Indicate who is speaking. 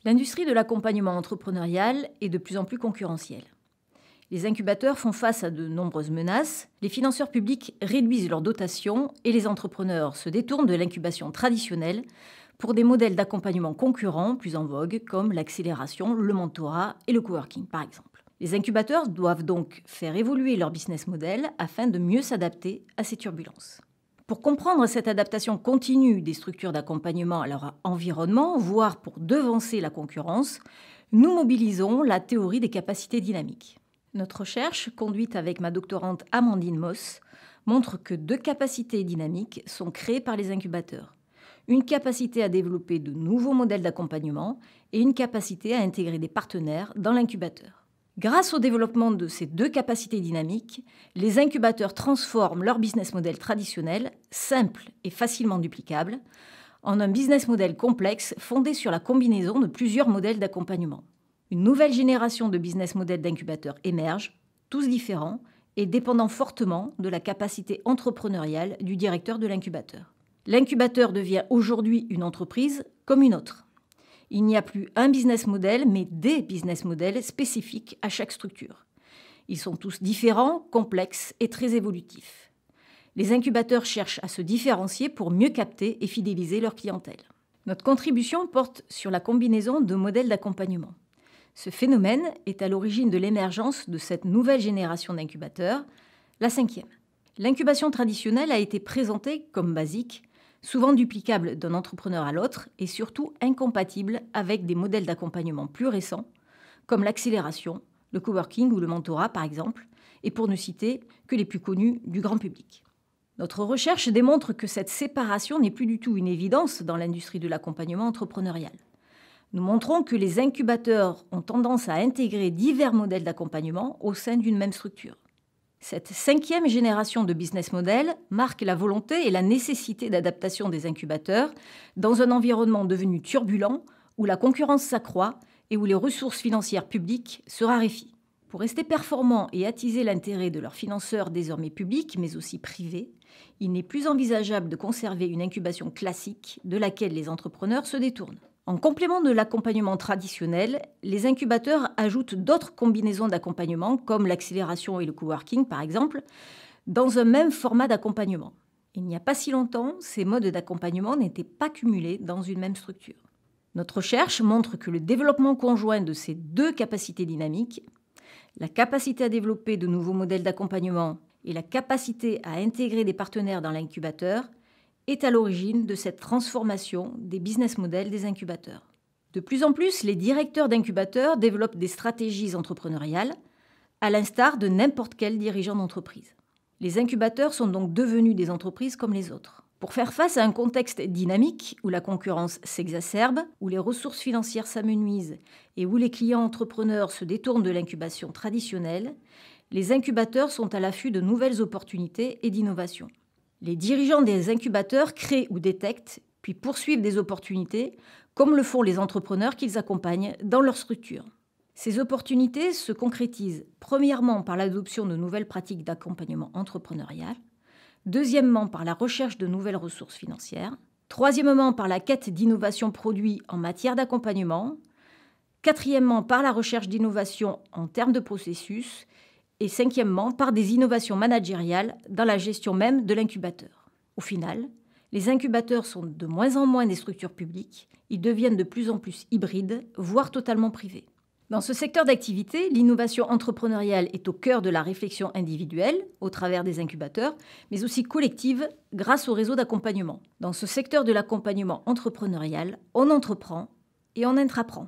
Speaker 1: L'industrie de l'accompagnement entrepreneurial est de plus en plus concurrentielle. Les incubateurs font face à de nombreuses menaces, les financeurs publics réduisent leurs dotations et les entrepreneurs se détournent de l'incubation traditionnelle pour des modèles d'accompagnement concurrents plus en vogue comme l'accélération, le mentorat et le coworking par exemple. Les incubateurs doivent donc faire évoluer leur business model afin de mieux s'adapter à ces turbulences. Pour comprendre cette adaptation continue des structures d'accompagnement à leur environnement, voire pour devancer la concurrence, nous mobilisons la théorie des capacités dynamiques. Notre recherche, conduite avec ma doctorante Amandine Moss, montre que 2 capacités dynamiques sont créées par les incubateurs. Une capacité à développer de nouveaux modèles d'accompagnement et une capacité à intégrer des partenaires dans l'incubateur. Grâce au développement de ces 2 capacités dynamiques, les incubateurs transforment leur business model traditionnel, simple et facilement duplicable, en un business model complexe fondé sur la combinaison de plusieurs modèles d'accompagnement. Une nouvelle génération de business models d'incubateurs émerge, tous différents et dépendant fortement de la capacité entrepreneuriale du directeur de l'incubateur. L'incubateur devient aujourd'hui une entreprise comme une autre. Il n'y a plus un business model, mais des business models spécifiques à chaque structure. Ils sont tous différents, complexes et très évolutifs. Les incubateurs cherchent à se différencier pour mieux capter et fidéliser leur clientèle. Notre contribution porte sur la combinaison de modèles d'accompagnement. Ce phénomène est à l'origine de l'émergence de cette nouvelle génération d'incubateurs, la 5e. L'incubation traditionnelle a été présentée comme basique, souvent duplicable d'un entrepreneur à l'autre et surtout incompatible avec des modèles d'accompagnement plus récents, comme l'accélération, le coworking ou le mentorat par exemple, et pour ne citer que les plus connus du grand public. Notre recherche démontre que cette séparation n'est plus du tout une évidence dans l'industrie de l'accompagnement entrepreneurial. Nous montrons que les incubateurs ont tendance à intégrer divers modèles d'accompagnement au sein d'une même structure. Cette 5e génération de business model marque la volonté et la nécessité d'adaptation des incubateurs dans un environnement devenu turbulent où la concurrence s'accroît et où les ressources financières publiques se raréfient. Pour rester performants et attiser l'intérêt de leurs financeurs désormais publics mais aussi privés, il n'est plus envisageable de conserver une incubation classique de laquelle les entrepreneurs se détournent. En complément de l'accompagnement traditionnel, les incubateurs ajoutent d'autres combinaisons d'accompagnement, comme l'accélération et le coworking par exemple, dans un même format d'accompagnement. Il n'y a pas si longtemps, ces modes d'accompagnement n'étaient pas cumulés dans une même structure. Notre recherche montre que le développement conjoint de ces 2 capacités dynamiques, la capacité à développer de nouveaux modèles d'accompagnement et la capacité à intégrer des partenaires dans l'incubateur, est à l'origine de cette transformation des business models des incubateurs. De plus en plus, les directeurs d'incubateurs développent des stratégies entrepreneuriales, à l'instar de n'importe quel dirigeant d'entreprise. Les incubateurs sont donc devenus des entreprises comme les autres. Pour faire face à un contexte dynamique où la concurrence s'exacerbe, où les ressources financières s'amenuisent et où les clients entrepreneurs se détournent de l'incubation traditionnelle, les incubateurs sont à l'affût de nouvelles opportunités et d'innovations. Les dirigeants des incubateurs créent ou détectent, puis poursuivent des opportunités, comme le font les entrepreneurs qu'ils accompagnent dans leur structure. Ces opportunités se concrétisent premièrement par l'adoption de nouvelles pratiques d'accompagnement entrepreneurial, deuxièmement par la recherche de nouvelles ressources financières, troisièmement par la quête d'innovation produits en matière d'accompagnement, quatrièmement par la recherche d'innovation en termes de processus, et 5e, par des innovations managériales dans la gestion même de l'incubateur. Au final, les incubateurs sont de moins en moins des structures publiques, ils deviennent de plus en plus hybrides, voire totalement privés. Dans ce secteur d'activité, l'innovation entrepreneuriale est au cœur de la réflexion individuelle, au travers des incubateurs, mais aussi collective, grâce au réseau d'accompagnement. Dans ce secteur de l'accompagnement entrepreneurial, on entreprend et on intraprend.